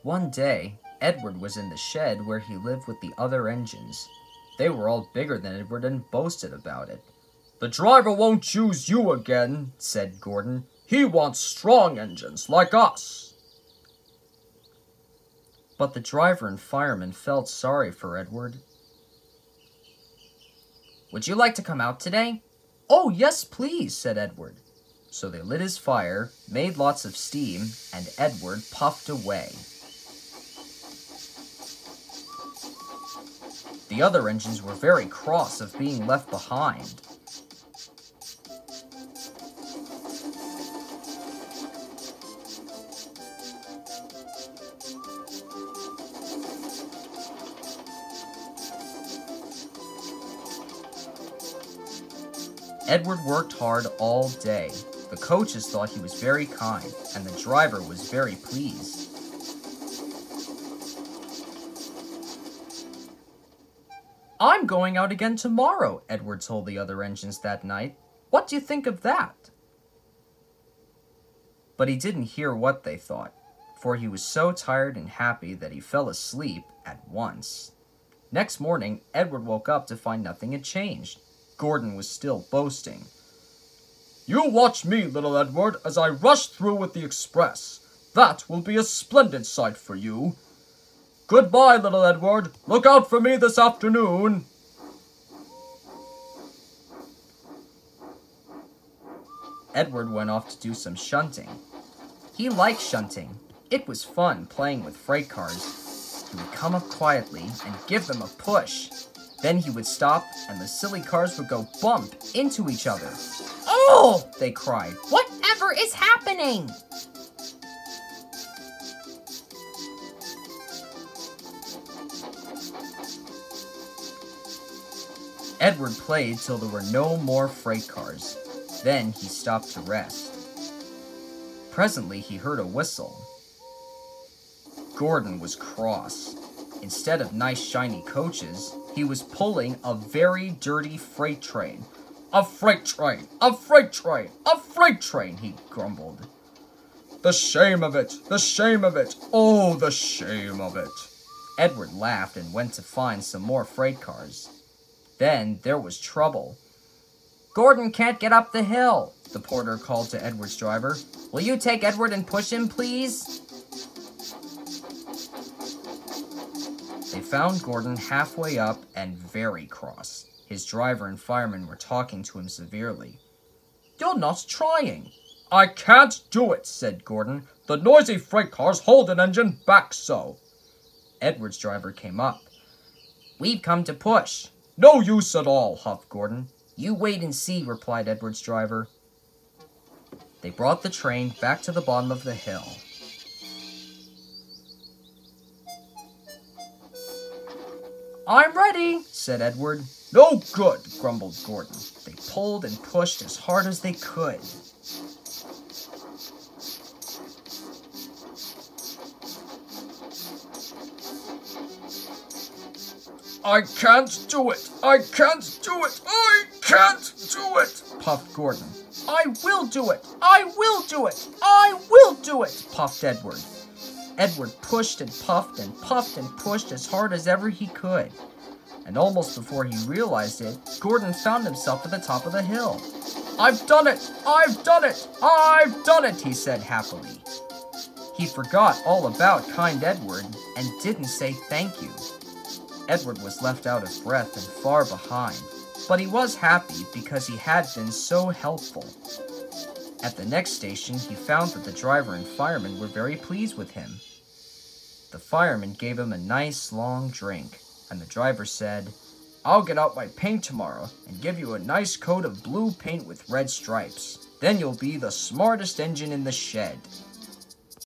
One day, Edward was in the shed where he lived with the other engines. They were all bigger than Edward and boasted about it. "The driver won't choose you again," said Gordon. "He wants strong engines like us." But the driver and fireman felt sorry for Edward. "Would you like to come out today?" "Oh, yes, please," said Edward. So they lit his fire, made lots of steam, and Edward puffed away. The other engines were very cross of being left behind. Edward worked hard all day. The coaches thought he was very kind, and the driver was very pleased. "I'm going out again tomorrow," Edward told the other engines that night. "What do you think of that?" But he didn't hear what they thought, for he was so tired and happy that he fell asleep at once. Next morning, Edward woke up to find nothing had changed. Gordon was still boasting. "You watch me, little Edward, as I rush through with the express. That will be a splendid sight for you. Goodbye, little Edward. Look out for me this afternoon." Edward went off to do some shunting. He liked shunting. It was fun playing with freight cars. He would come up quietly and give them a push. Then he would stop, and the silly cars would go bump into each other. "Oh!" they cried. "Whatever is happening?" Edward played till there were no more freight cars. Then he stopped to rest. Presently he heard a whistle. Gordon was cross. Instead of nice shiny coaches, he was pulling a very dirty freight train. "A freight train! A freight train! A freight train!" he grumbled. "The shame of it! The shame of it! Oh, the shame of it!" Edward laughed and went to find some more freight cars. Then there was trouble. "Gordon can't get up the hill," the porter called to Edward's driver. "Will you take Edward and push him, please?" They found Gordon halfway up and very cross. His driver and fireman were talking to him severely. "You're not trying." "I can't do it," said Gordon. "The noisy freight cars hold an engine back so." Edward's driver came up. "We've come to push." "No use at all," huffed Gordon. "You wait and see," replied Edward's driver. They brought the train back to the bottom of the hill. "I'm ready," said Edward. "No good," grumbled Gordon. They pulled and pushed as hard as they could. "I can't do it! I can't do it! I can't do it!" puffed Gordon. "I will do it! I will do it! I will do it!" puffed Edward. Edward pushed and puffed and puffed and pushed as hard as ever he could. And almost before he realized it, Gordon found himself at the top of the hill. "I've done it! I've done it! I've done it!" he said happily. He forgot all about kind Edward and didn't say thank you. Edward was left out of breath and far behind, but he was happy because he had been so helpful. At the next station, he found that the driver and fireman were very pleased with him. The fireman gave him a nice long drink, and the driver said, "I'll get out my paint tomorrow and give you a nice coat of blue paint with red stripes. Then you'll be the smartest engine in the shed."